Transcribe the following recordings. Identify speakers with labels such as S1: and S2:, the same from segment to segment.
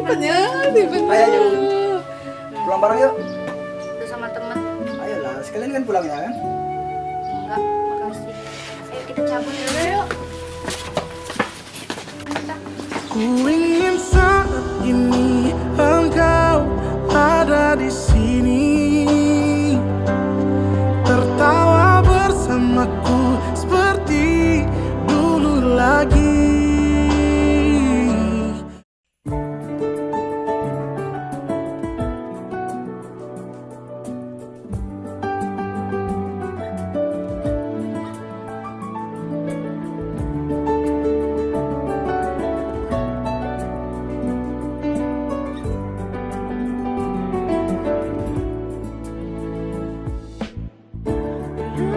S1: Simpennya.
S2: Ayo yuk. Pulang bareng yuk.
S1: Udah sama temen.
S2: Ayolah, sekalian kan pulangnya kan?
S1: Enggak, makasih. Ayo kita cabut dulu yuk.
S3: Ku ingin saat ini engkau ada di sini, tertawa bersamaku seperti dulu lagi.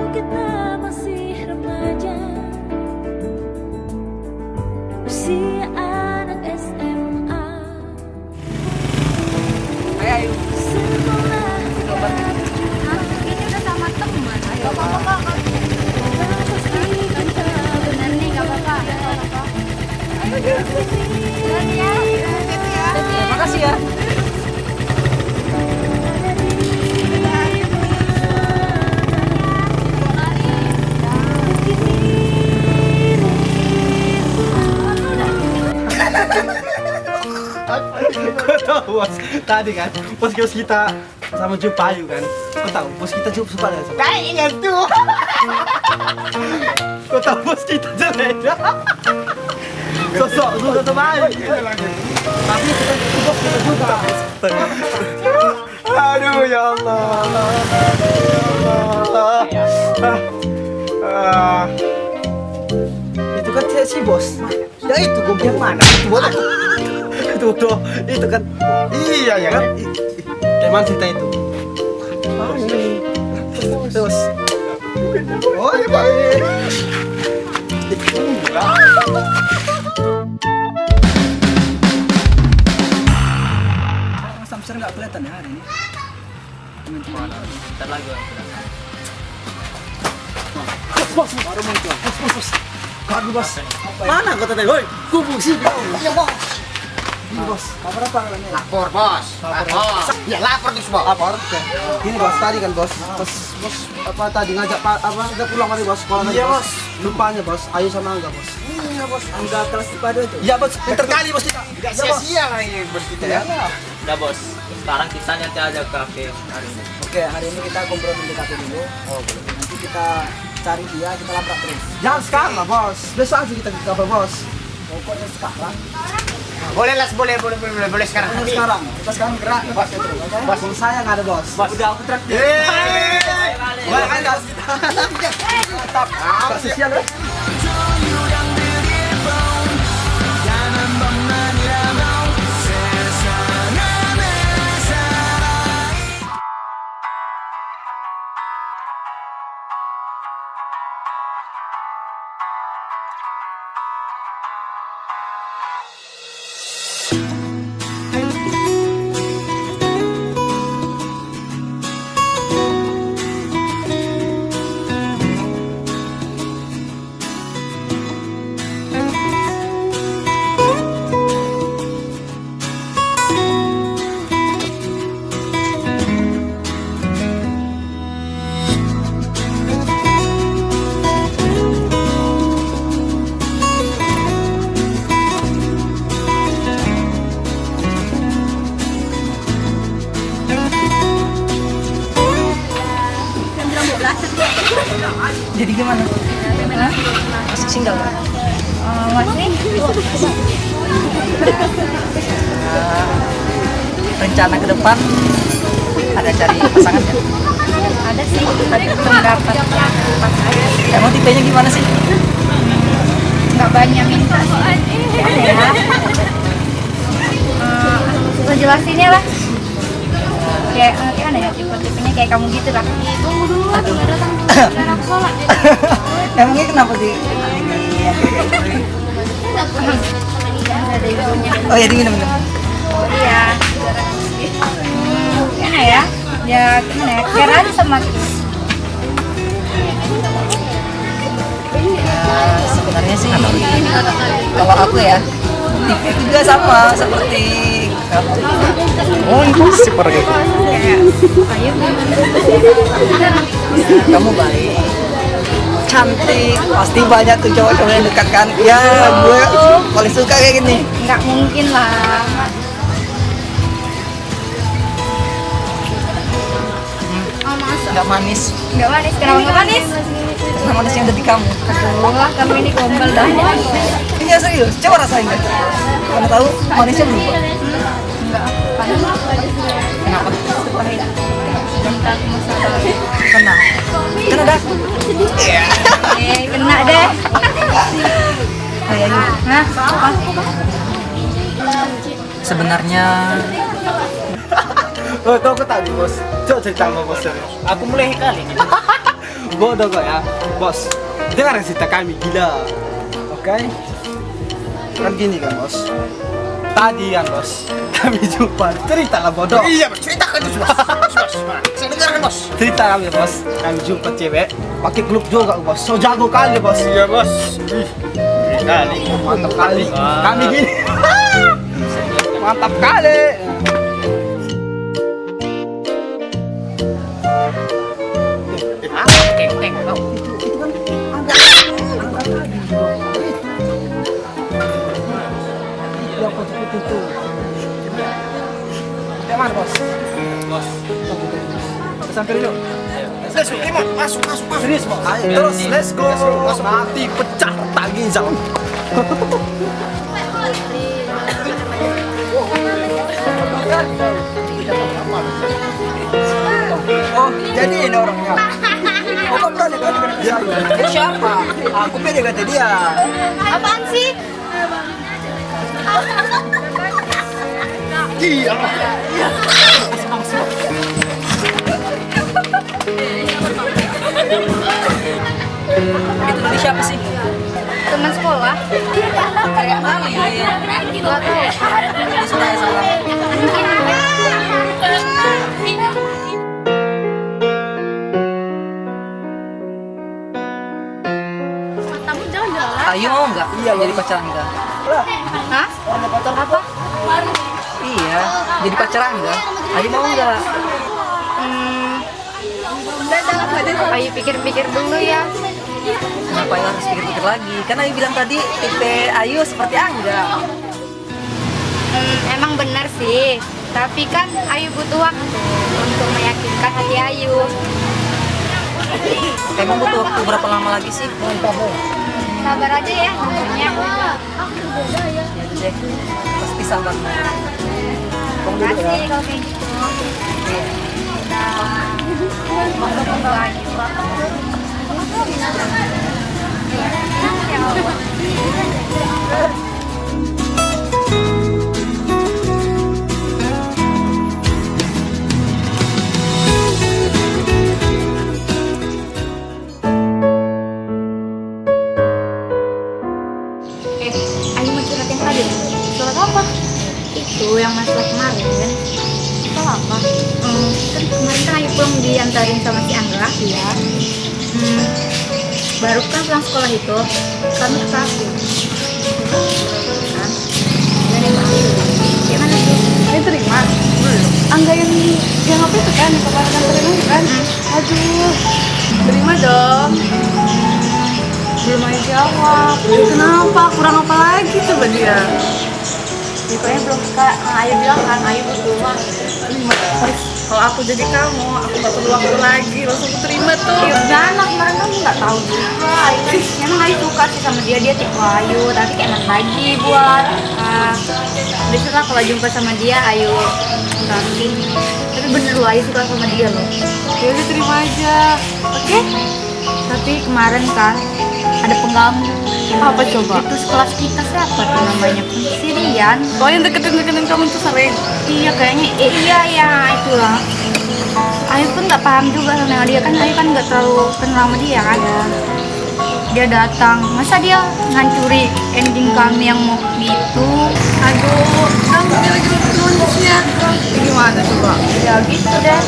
S4: Kita masih remaja, usia anak SMA.
S2: Ayo.
S4: Sekolah
S1: Ini udah sama temen. Ayo apa-apa kak. Bener nih, gak apa-apa. Ayo jalan ya.
S2: Terima kasih ya. Kau tahu bos, tadi kan bos kita sama Jupayu kan. Kau tahu bos kita suka dengan sama. Kayaknya tuh. Kau tahu bos kita jelek. Sosok sama Ayu. Tapi kita bos kita juga. Aduh ya Allah. Itu kan si bos. Ya itu gombong mana? Itu bos. Itu kan. Iya ya kan. Emang cerita itu. Terus. Oh iya baik. Samsung nggak kelihatan ya hari ini. Teman-teman. Bentar lagi. Bos, baru muncul. Bos. Kagak bos. Mana kota tadi? Woi, kubung sih. Ya bos. Bos, lapor apa namanya?
S5: Lapor bos, lapor. Ya lapor tuh bos.
S2: Lapor. Gini bos, tadi kan bos, bos apa tadi ngajak apa udah pulang kali bos sekolah. Iya bos. Lupanya bos, Ayu sama Angga bos. Iya bos, Angga kelas IPA 2 itu. Iya bos, pinter kali bos kita.
S5: Gak sia-sia lah ini bos kita ya.
S6: Udah bos, sekarang kita nanti aja ke kafe hari ini.
S2: Oke, hari ini kita kompromi di kafe dulu. Oh boleh. Nanti kita cari dia, kita labrak terus. Jangan sekarang lah bos, besok aja kita ke kafe bos. Pokoknya sekarang.
S5: Boleh lah, boleh sekarang.
S2: Pokoknya sekarang, kita sekarang gerak ke kafe terus. Oke? Bos, saya nggak ada bos.
S6: Udah aku traktir.
S2: Boleh kan bos kita. Mantap. Tak sosial ya. Jadi gimana? Masih single?
S1: Masih?
S2: Rencana ke depan ada cari pasangan kan?
S1: Ada sih, tapi belum dapat yang pas aja.
S2: Emang tipenya gimana sih?
S1: Nggak banyak minta sih. Ada ya. Susah jelasinnya lah. Kayak gimana ya, tipe-tipenya kayak kamu gitu lah. Tunggu dulu, nggak datang anak sholat.
S2: Emangnya kenapa sih?
S1: Ada ibunya.
S2: Oh ya dingin bener.
S1: Oh iya. Gimana ya? Ya gimana ya? Care aja sama gitu.
S2: Sebenarnya sih kalau aku ya tipe juga sama seperti Oh, impossible orang itu.
S1: Ayu
S2: Kamu baik, cantik, pasti banyak tuh cowok-cowok yang dekat kan. Ya, gue paling suka kayak gini.
S1: nggak mungkin lah. Oh masa?
S2: Nggak manis,
S1: Nggak manis, kenapa nggak manis?
S2: karena manis yang ada di kamu.
S1: Aduh lah, kamu ini gombal dah.
S2: Ini ya serius, coba rasain deh. Kamu tahu manisnya berubah.
S1: Enggak, panas.
S2: Kenapa?
S1: Pahit. Bentar, masalah.
S2: Kena. Kena dah. Iya.
S1: Kena deh.
S2: Kayaknya.
S1: Hah? Apa?
S2: Sebenarnya.
S5: Oh, tuh aku tadi bos. Coba cerita sama bos.
S6: Aku mulai kali ini.
S5: Bodoh kok ya, bos. Dengar cerita kami gila. Oke? Kan gini kan bos. Tadi kan bos, kami jumpa. Cerita lah bodoh. Iya, bos. Ceritakan itu, bos. Bos. Saya dengarkan, bos. Cerita kami bos. Kami jumpa cewek, pakai klub juga bos. So jago kali bos.
S6: Iya bos. Kali.
S5: Mantap kali.
S6: Wah.
S5: Kami gini. Mantap kali.
S6: Kenteng kau.
S5: Yang putih itu. Mana bos?
S6: Bos.
S5: Sampai dulu. Let's go, come on, masuk. Serius bos. Ayo, terus let's go. Mati pecah tagi jam.
S2: Oh, jadi ini orangnya. Oh, kamu berani dengan saya? Dia siapa? Aku pede kata dia.
S1: Apaan sih?
S5: Iya.
S2: Itu tadi siapa sih?
S1: Teman sekolah?
S2: Kayak mana ya?
S1: Nggak tahu.
S2: Dia sudah salah.
S1: Kamu jalan-jalan?
S2: Ayo mau nggak? Iya, jadi pacaran enggak?
S1: Hah? Motor apa?
S2: Iya, jadi pacaran enggak? Ayo mau nggak?
S1: Ayo pikir-pikir dulu ya.
S2: Kenapa Ayu harus pikir-pikir lagi? Kan Ayu bilang tadi tipe Ayu seperti Angga.
S1: Emang benar sih. Tapi kan Ayu butuh waktu untuk meyakinkan hati Ayu.
S2: Emang butuh waktu berapa lama lagi sih?
S1: Sabar aja ya namanya.
S2: Ya deh, pasti sabar.
S1: Makasih kalau kayak gitu. Tunggu Ayu. Ya Allah. Ayu mau curhat yang tadi. Surat apa? Itu yang masalah kemarin kan. Masalah apa? Kan kemarin kan Ayu pulang diantarin sama si Angga. Iya. Baru kan pulang sekolah itu, kami ke kafe. Kan? Dan yang Ayu. Gimana tuh?
S7: Ayo terima. Angga yang apa itu kan? Kemarin anterin aku kan? Aduh, terima dong. Belum aja jawab. Kenapa? Kurang apa lagi coba dia?
S1: Pokoknya belum kak, Ayu bilang kan, Ayu butuh waktu.
S7: Kalau aku jadi kamu, aku gak perlu waktu lagi. Langsung aku terima tuh.
S1: Ya udah, anak kemarin kamu nggak tahu juga. Ayu emang Ayu suka sih sama dia tipe Ayu, tapi kayak enak lagi buat besok lah kalau jumpa sama dia Ayu tapi bener loh Ayu suka sama dia loh.
S7: Ya udah terima aja.
S1: Oke? Tapi kemarin kan ada pengganggu.
S7: Apa coba?
S1: Itu sekelas kita siapa tuh namanya? Si Rian.
S7: Oh yang deketin kamu tuh sering.
S1: Iya kayaknya, iya ya itulah. Ayu pun nggak paham juga sama dia kan, Ayu kan nggak terlalu kenal sama dia kan. Dia datang, masa dia ngancuri ending kami yang mau gitu?
S7: Aduh, kamu dia lagi lucu-lucunya. Gimana coba?
S1: Ya gitu deh.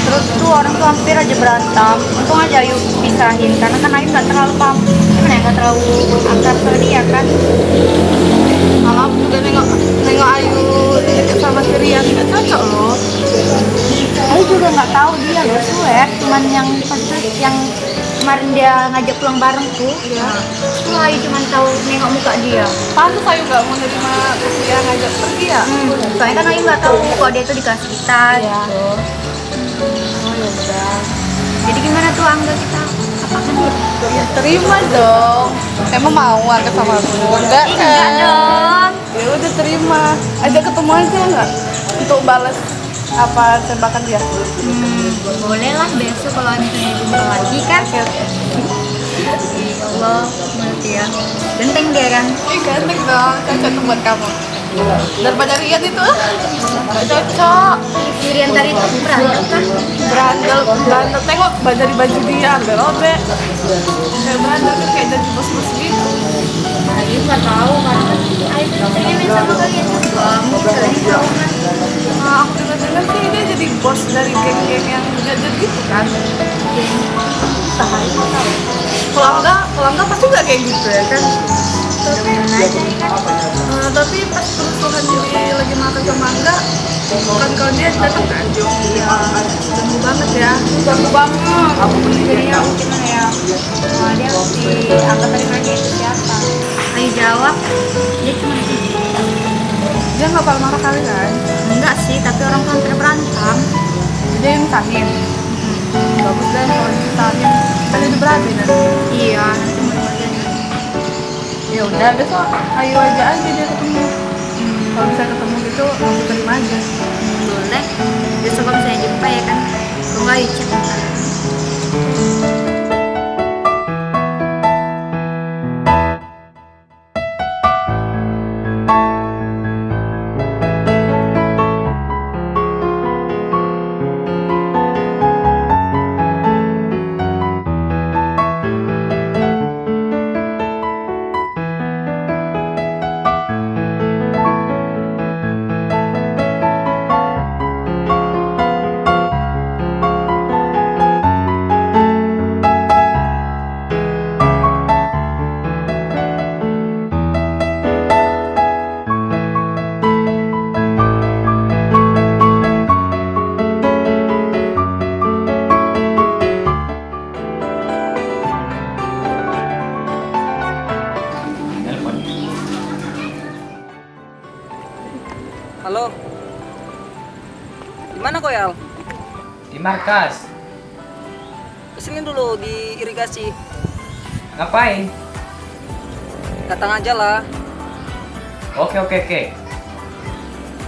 S1: Terus tuh orang tuh hampir aja berantem. Untung aja Ayu pisahin karena kan Ayu nggak terlalu paham, gimana ya, nggak terlalu akrab sama dia kan.
S7: Kalau aku juga nengok Ayu deket sama si Rian nggak cocok loh.
S1: Aku juga nggak tahu dia loh cuek, cuman yang yang kemarin dia ngajak pulang bareng tuh.
S7: Iya.
S1: Tuh Ayu cuman tahu nengok muka dia.
S7: Pantas Ayu nggak mau nerima dia ngajak pergi ya.
S1: Soalnya kan Ayu nggak tahu kalau dia tuh di kelas kita
S7: Iya.
S1: gitu.
S7: Oh ya udah.
S1: Jadi gimana tuh Angga kita? Apakan dia?
S7: Ya terima dong. Emang mau angkat sama aku? Enggak
S1: Enggak
S7: kan?
S1: dong.
S7: Ya udah terima. Ajak ketemu aja nggak? Untuk balas apa tembakan dia?
S1: Boleh lah besok kalau misalnya jumpa lagi kan.
S7: Oke oke.
S1: Ya Allah, menurut ya. Genteng dia kan.
S7: Ih ganteng dong. Cocok tuh buat kamu. Daripada Rian itu nggak cocok.
S1: Irian tadi itu berantem kan.
S7: Berandal tengok dari baju dia ambil robek kayak berandal kan kayak dari bos-bos gitu.
S1: Ayu nggak tahu karena kan Ayu tuh pengen main sama kalian juga. Mungkin kalian tahu kan.
S7: Nah, aku dengar sih dia jadi bos dari geng-geng yang jajan gitu kan. Kalau enggak pasti nggak kayak gitu ya kan. Tapi pas kerusuhan diri lagi makan sama Angga kan kalau dia datang kan iya ganggu banget ya ganggu banget
S1: Jadinya gimana ya? Dia si Angga tadi nanya itu siapa? Ayu jawab dia cuma
S7: dia nggak bakal marah kali kan
S1: enggak sih, tapi orang kan pada berantem.
S7: dia yang tahin bagus deh kalau ditahin kan itu berarti nanti
S1: Iya, nanti mau dimakan.
S7: ya udah besok ayo aja dia ketemu kalau bisa ketemu gitu aku terima aja
S1: Boleh. Besok kalau misalnya jumpa ya kan. Kalau nggak Ayu chat ntar.
S8: Halo. Di mana kau, Yal?
S6: Di markas.
S8: Kesini dulu di irigasi.
S6: Ngapain?
S8: Datang aja lah.
S6: Oke.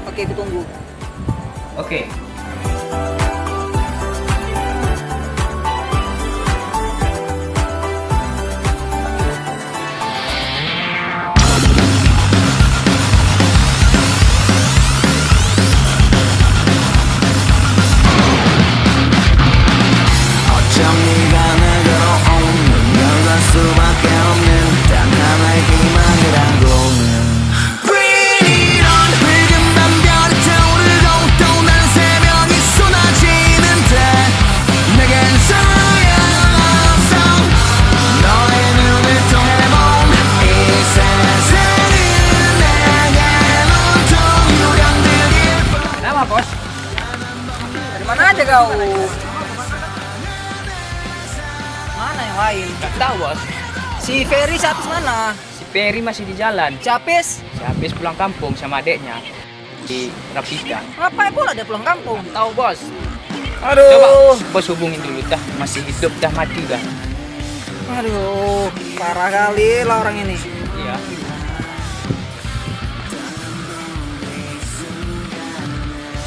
S8: Oke, kutunggu.
S6: Oke.
S8: Kenapa, Bos? Dari mana aja kau? Mana yang lain?
S6: Gak tahu, Bos.
S8: Si Ferry Sapis mana?
S6: Si Peri masih di jalan.
S8: Capis?
S6: Si habis pulang kampung sama adeknya di Rapika.
S8: Ngapain pula dia pulang kampung?
S6: Tahu, Bos.
S8: Aduh.
S6: Coba Bos hubungin dulu dah, masih hidup dah mati dah.
S8: Aduh, parah kali lah orang ini.
S6: Iya.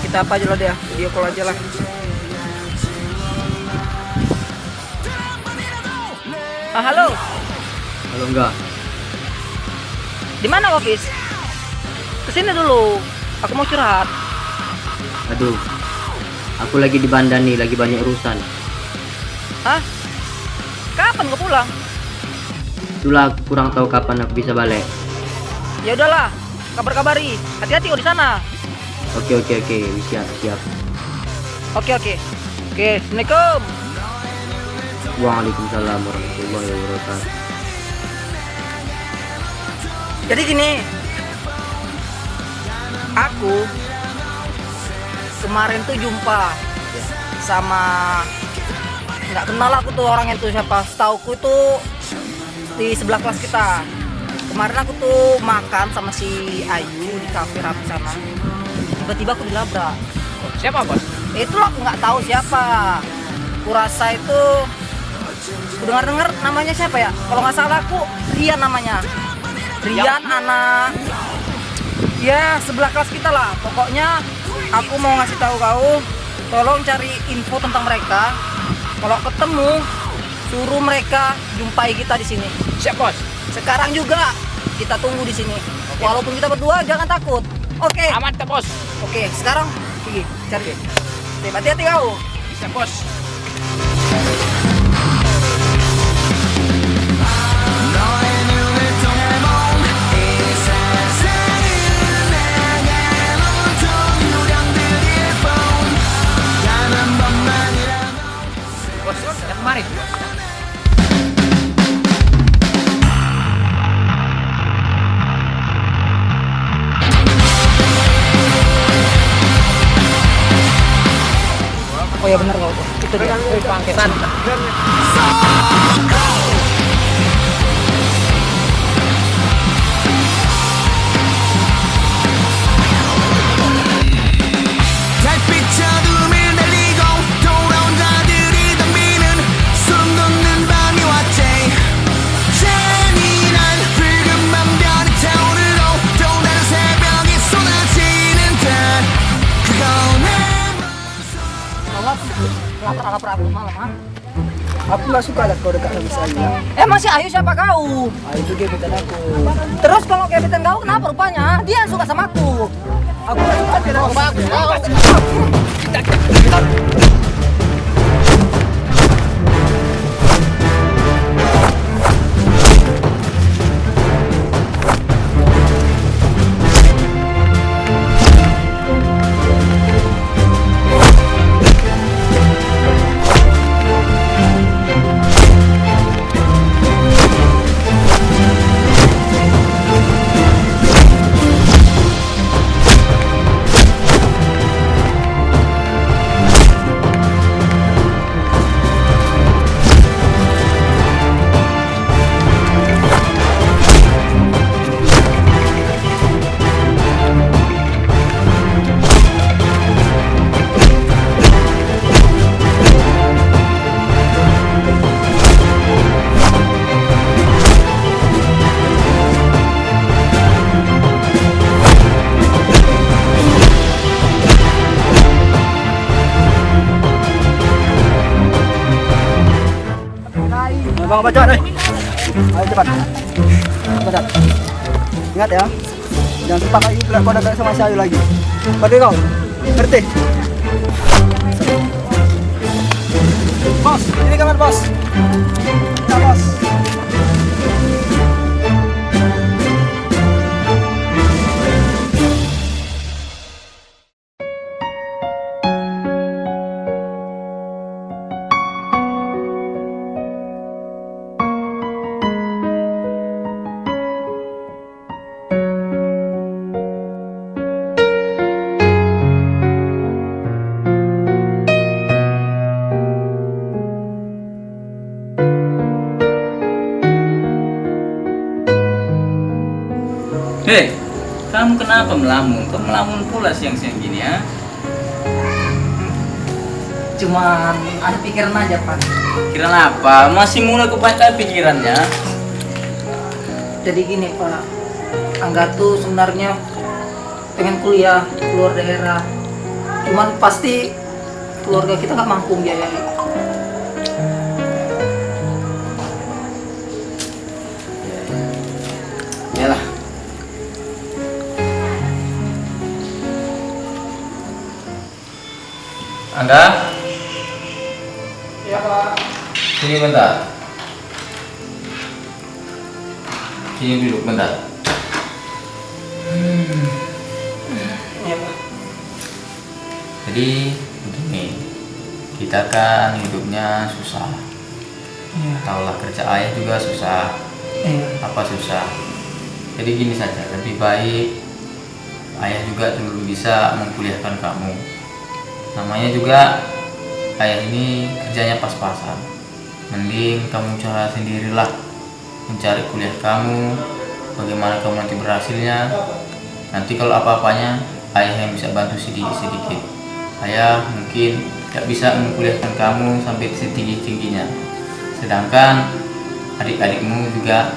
S8: Kita apa aja lah dia, video call aja lah. Halo.
S9: Halo, enggak.
S8: Di mana kau, Fis? Kesini dulu. Aku mau curhat.
S9: Aduh, aku lagi di Banda nih, lagi banyak urusan.
S8: Hah? Kapan kau pulang?
S9: Itulah aku kurang tahu kapan aku bisa balik.
S8: Ya udahlah, kabar-kabari. Hati-hati kau di sana.
S9: Oke, siap.
S8: Oke. Assalamualaikum.
S9: Waalaikumsalam warahmatullahi wabarakatuh.
S8: Jadi gini, aku kemarin tuh jumpa sama nggak kenal aku tuh orang itu siapa. Setauku itu di sebelah kelas kita. Kemarin aku tuh makan sama si Ayu di kafe rapi sana. Tiba-tiba aku dilabrak.
S6: Siapa bos?
S8: Itulah aku nggak tahu siapa. Kurasa itu aku dengar namanya siapa ya? Kalau nggak salah aku Rian namanya. Rian anak ya sebelah kelas kita lah. Pokoknya aku mau ngasih tahu kau, tolong cari info tentang mereka. Kalau ketemu, suruh mereka jumpai kita di sini.
S6: Siap bos.
S8: Sekarang juga kita tunggu di sini. Walaupun kita berdua jangan takut. Oke.
S6: Aman tak bos?
S8: Oke, sekarang pergi cari. Hati-hati kau.
S6: Siap bos. Bos, yang kemarin.
S8: Oh ya benar kau. Itu dia.
S6: Pangeran.
S3: 달빛처럼 날리고 돌아온 자들이 덤비는 숨 돋는 밤이 왔지. 잔인한 붉은 밤별이 타오르고 또 다른 새벽이 쏟아지는 듯 그건
S8: Lapar aku malam, ha?
S2: Aku nggak suka lihat kau dekat sama si Ayu.
S8: Emang si Ayu siapa kau?
S2: Ayu itu gebetan aku.
S8: Terus kalau gebetan kau kenapa rupanya? Dia yang suka sama aku.
S2: Aku nggak suka dia sama aku. Bang, baca deh. Ayo cepat. Cepat. Ingat ya. Jangan sumpah Ayu bilang kau dekat sama si Ayu lagi. Pergi kau. Ngerti? Bos, ini kamar bos. Ya bos.
S6: Hei, kamu kenapa melamun? Kamu melamun pula siang-siang gini ya?
S8: Cuman ada pikiran aja, Pak.
S6: Pikiran apa? Masih mulai kebanyakan pikirannya.
S8: Jadi gini, Pak. Angga tuh sebenarnya pengen kuliah keluar daerah. Cuman pasti keluarga kita nggak mampu biayai.
S6: Yalah. Angga?
S8: Iya, Pak.
S6: Sini bentar. Sini duduk bentar.
S8: Iya, Pak.
S6: Jadi begini, kita kan hidupnya susah.
S8: Iya.
S6: Taulah kerja ayah juga susah.
S8: Iya.
S6: Apa susah? Jadi gini saja, lebih baik ayah juga dulu bisa mengkuliahkan kamu. Namanya juga ayah ini kerjanya pas-pasan. Mending kamu usaha sendirilah, mencari kuliah kamu, bagaimana kamu nanti berhasilnya. Nanti kalau apa-apanya ayah yang bisa bantu sedikit-sedikit. Ayah mungkin tidak bisa menguliahkan kamu sampai setinggi-tingginya, sedangkan adik-adikmu juga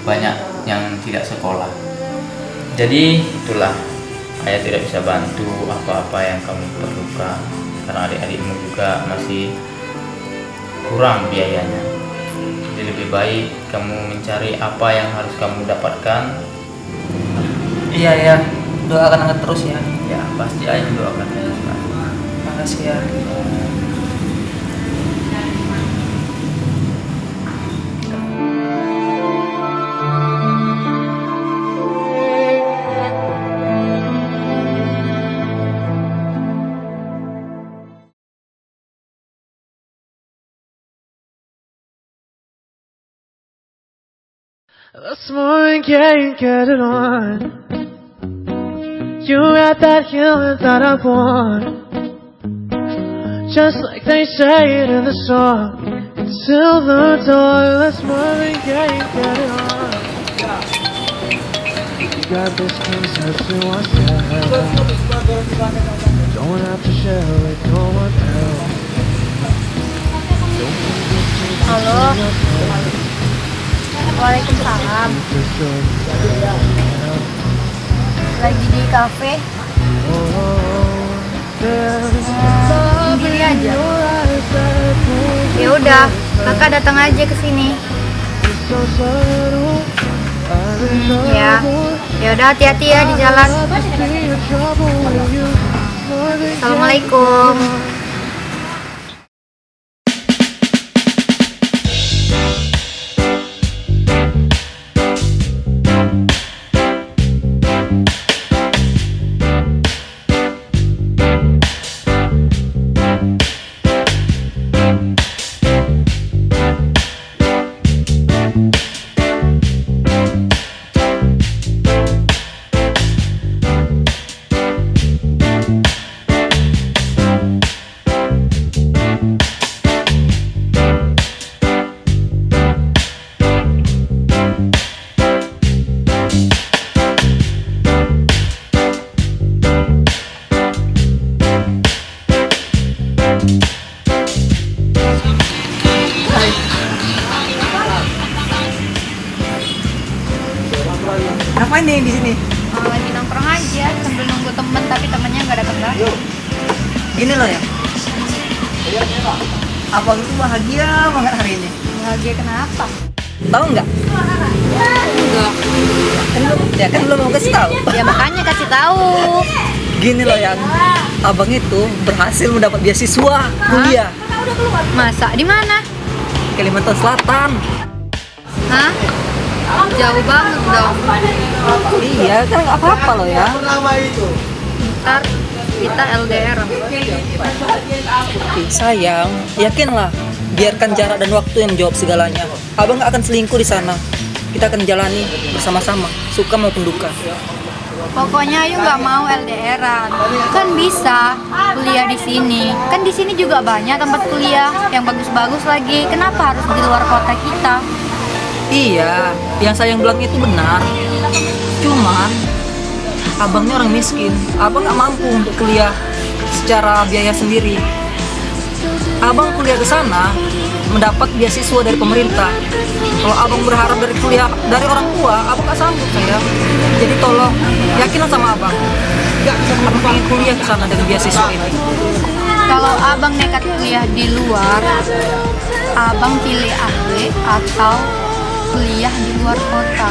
S6: banyak yang tidak sekolah. Jadi itulah, ayah tidak bisa bantu apa-apa yang kamu perlukan karena adik-adikmu juga masih kurang biayanya. Jadi lebih baik kamu mencari apa yang harus kamu dapatkan.
S8: Iya ya, doakan angkat terus ya.
S6: Ya pasti ayah doakan terus.
S8: Makasih ya.
S3: This morning can't get it on. You got that healing that I want. Just like they say it in the song. Until the dawn, this morning can't get it on. You got this concept to yourself. Don't have to share with no one else.
S1: Halo. Waalaikumsalam. Lagi di kafe. Sendiri aja. Ya udah, kakak datang aja ke sini. Ya. Ya udah, hati-hati ya di jalan. Assalamualaikum.
S8: Ngapain nih di sini?
S1: Lagi nongkrong aja sambil nunggu temen, tapi temennya nggak datang.
S8: Gini loh ya. Abang itu bahagia banget hari ini.
S1: Bahagia kenapa?
S8: Tahu nggak?
S1: Enggak.
S8: Kan belum mau kasih tahu.
S1: Ya makanya kasih tahu.
S8: Gini loh yang abang itu berhasil mendapat beasiswa kuliah.
S1: Masa di mana?
S8: Kalimantan Selatan.
S1: Hah? Jauh banget dong.
S8: Iya kan nggak apa-apa loh ya.
S1: Ntar kita LDR.
S8: Sayang, yakinlah. Biarkan jarak dan waktu yang menjawab segalanya. Abang nggak akan selingkuh di sana. Kita akan jalani bersama-sama, suka maupun duka.
S1: Pokoknya Ayu nggak mau LDRan. Kan bisa kuliah di sini. Kan di sini juga banyak tempat kuliah yang bagus-bagus lagi. Kenapa harus di luar kota kita?
S8: Iya, yang sayang bilang itu benar. Cuman, abangnya orang miskin. Abang nggak mampu untuk kuliah secara biaya sendiri. Abang kuliah ke sana mendapat beasiswa dari pemerintah. Kalau abang berharap dari kuliah dari orang tua, abang nggak sanggup sayang. Jadi tolong yakinlah sama abang. Abang pengen kuliah ke sana dengan beasiswa ini.
S1: Kalau abang nekat kuliah di luar, abang pilih AG atau kuliah di luar kota.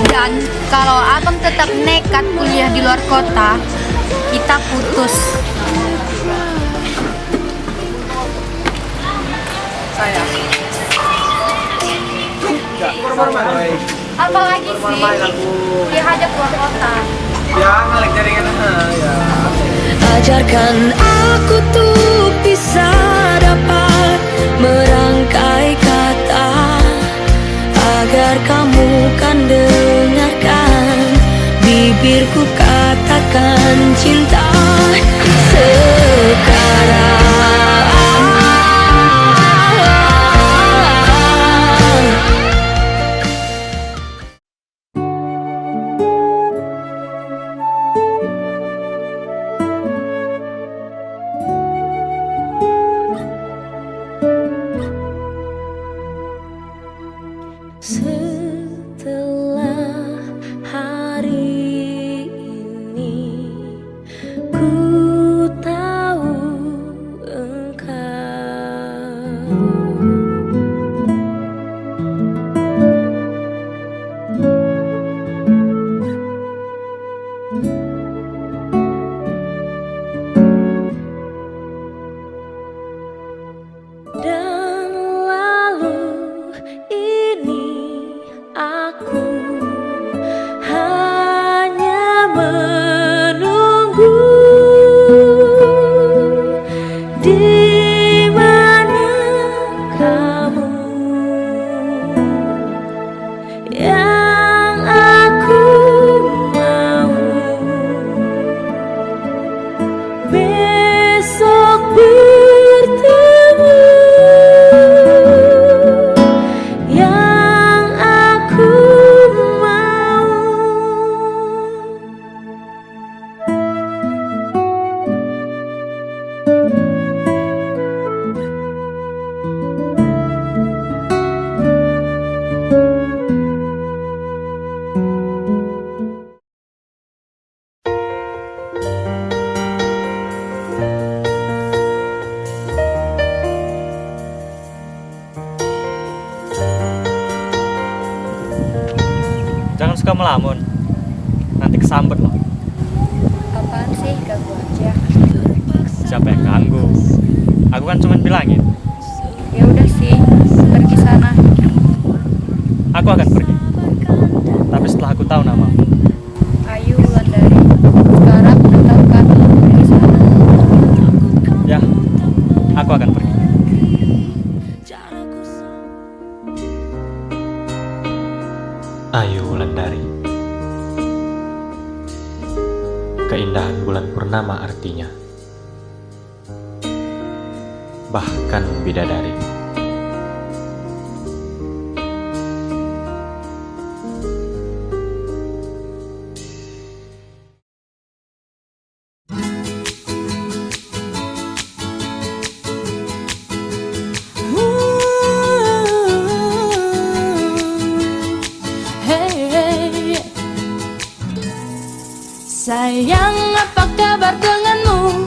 S1: Dan kalau abang tetap nekat kuliah di luar kota, kita putus.
S8: Sayang.
S1: Apa lagi sih? Dia ajak keluar kota.
S5: Ya, ngalik jaringan ya.
S4: Ajarkan aku tuh bisa dapat merangkai kata agar kamu kan dengarkan bibirku katakan cinta.
S3: suka melamun. Nanti kesambet loh.
S1: Apaan sih, ganggu aja.
S3: Siapa yang ganggu? Aku kan cuma bilangin.
S1: Ya udah sih, pergi sana.
S3: Aku akan pergi. Tapi setelah aku tahu nama.
S1: Ayu Wulandari. Sekarang udah tahu kan, pergi sana.
S3: Ya, aku akan pergi.
S10: Ayu Wulandari. Keindahan bulan purnama artinya. Bahkan bidadari.
S4: Sayang, apa kabar denganmu?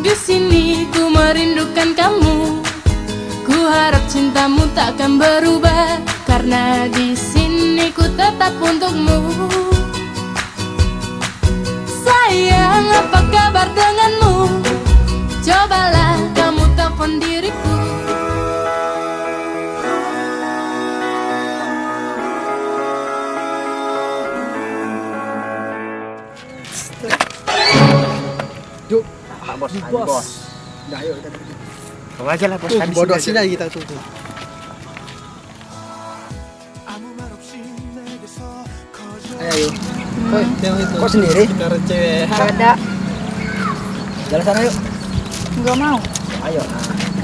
S4: Di sini ku merindukan kamu. Ku harap cintamu takkan berubah, karena di sini ku tetap untukmu. Sayang, apa kabar denganmu? Cobalah kamu telepon diriku.
S2: Yuk,
S5: Bos,
S2: bos. Nah, ayo kita pergi.
S5: Bawa aja lah bos.
S2: Tuh,
S5: Kan di
S2: bodoh
S5: sini
S2: sini
S5: aja.
S2: aja kita tuh. Ayo. Koi, yang itu. Kok sendiri? Cara cewek.
S1: Gak ada.
S2: Jalan sana yuk.
S1: Gak mau.
S2: Ayo.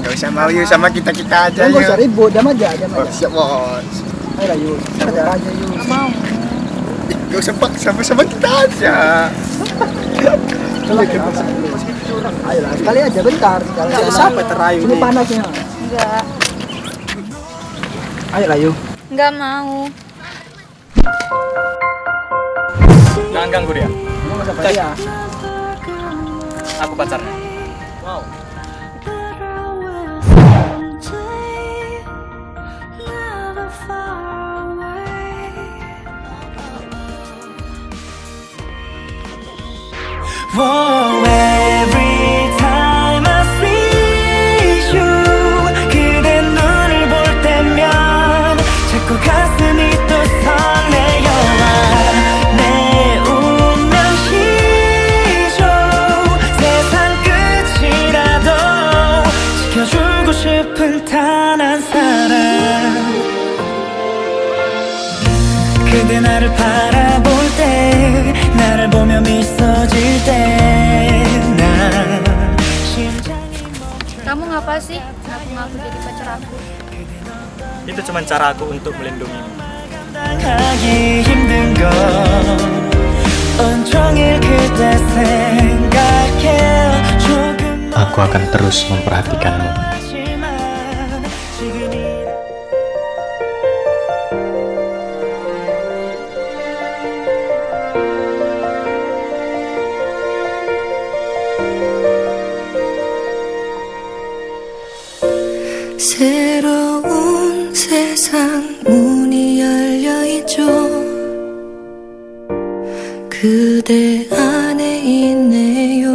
S5: Gak usah mau yuk, sama kita-kita aja
S2: Jangan
S5: yuk.
S2: usah ribut, jam aja, jam
S5: Oh,
S2: aja.
S5: siap bos.
S2: Ayo lah yuk. Kita aja yuk.
S1: Gak mau.
S5: Gak usah pak, sama-sama kita aja.
S2: Ayo lah, sekali aja bentar. Jangan sampai terayu. Ini panasnya.
S1: Enggak.
S2: Ayo lah yuk.
S1: Gak mau.
S3: Jangan ganggu dia.
S2: Mau nggak sampai dia.
S3: Aku pacarnya.
S2: Wow.
S3: Oh, every time I see you, 그대 눈을 볼 때면 자꾸 가슴이 또 설레어와 내 운명 시죠. 세상 끝이라도 지켜주고 싶은 단 한 사람. 그대 나를 바라볼 때, 나를 보며 미소 질 때, 난 심장이
S1: Kamu ngapa sih? Ngaku-ngaku jadi pacar aku.
S3: Itu cuma cara aku untuk melindungimu.
S11: 감당하기 힘든 건 온종일 그대 생각해. 조금
S10: Aku akan terus memperhatikanmu.
S11: 하지만 지금이
S4: 새로운 세상 문이 열려 있죠. 그대 안에 있네요.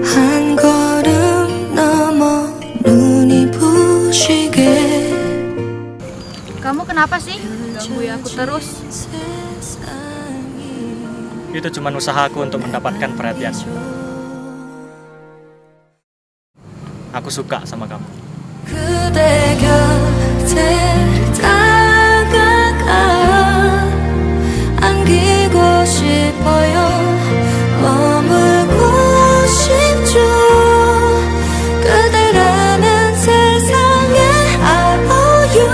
S4: 한 걸음 넘어 눈이 부시게.
S1: Kamu kenapa sih? Ganggu ya aku terus.
S3: Itu cuma usahaku untuk mendapatkan perhatianmu. Aku suka sama kamu.
S4: 그대 곁에 다가가 안기고 싶어요. 머물고 싶죠. 그대라는 세상에 I owe you,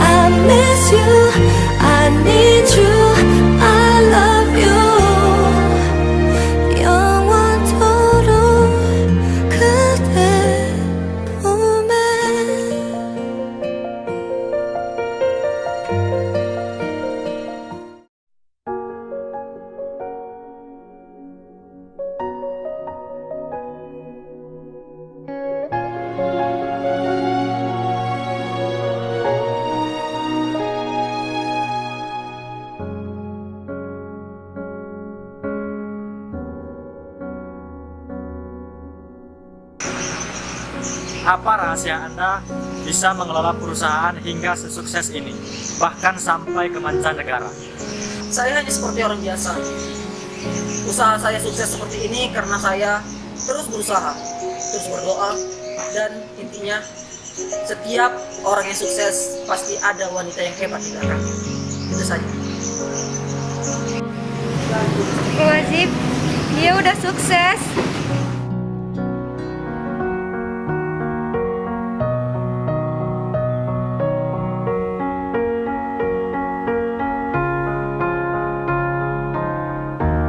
S4: I miss you, I need you, I love you. 영원토록 그대
S3: Apa rahasia Anda bisa mengelola perusahaan hingga sesukses ini, bahkan sampai ke mancanegara?
S8: Saya hanya seperti orang biasa. Usaha saya sukses seperti ini karena saya terus berusaha, terus berdoa, dan intinya setiap orang yang sukses pasti ada wanita yang hebat di belakangnya. Itu saja.
S1: Wajib, dia udah sukses.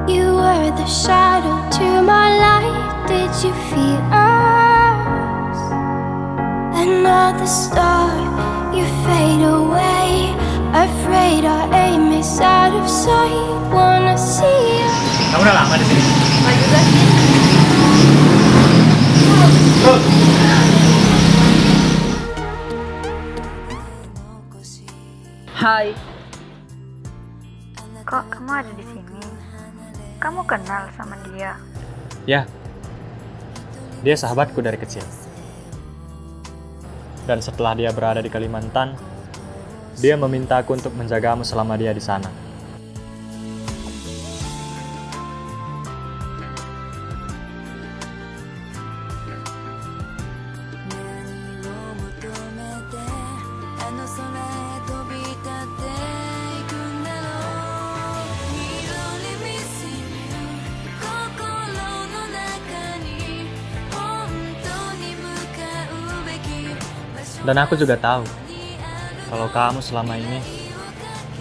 S4: You were the shadow to my light. Did you feel us? Another star, you fade away. Afraid our aim is out of sight. Wanna see you.
S3: Kamu udah lama di sini?
S1: Maju juga sih.
S8: Hai.
S1: Kok kamu ada di sini? Kamu kenal sama dia?
S3: Ya, dia sahabatku dari kecil. Dan setelah dia berada di Kalimantan, dia memintaku untuk menjagamu selama dia di sana. Dan aku juga tahu kalau kamu selama ini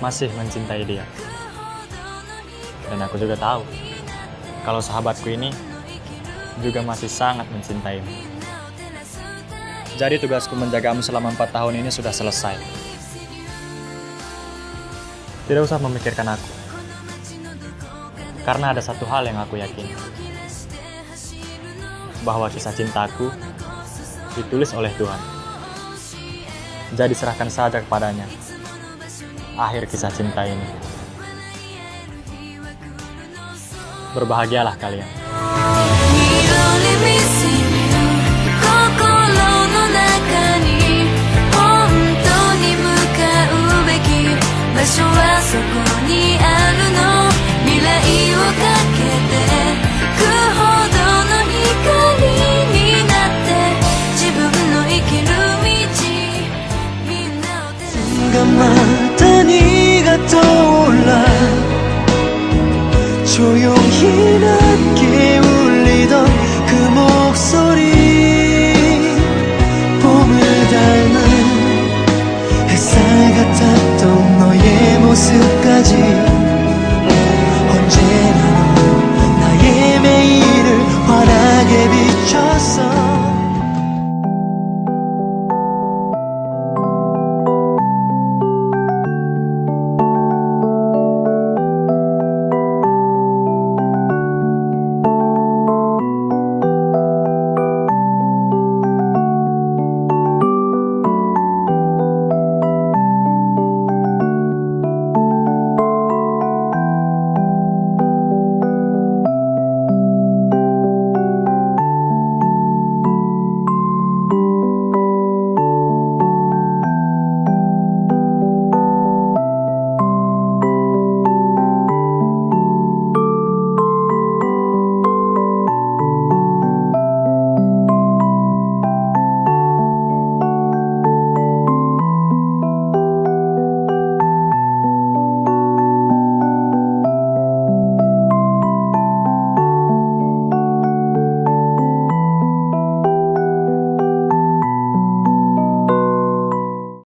S3: masih mencintai dia. Dan aku juga tahu kalau sahabatku ini juga masih sangat mencintaimu. Jadi tugasku menjagamu selama 4 tahun ini sudah selesai. Tidak usah memikirkan aku. Karena ada satu hal yang aku yakini. Bahwa kisah cintaku ditulis oleh Tuhan. Jadi serahkan saja kepadanya akhir kisah cinta ini. Berbahagialah kalian.
S4: Show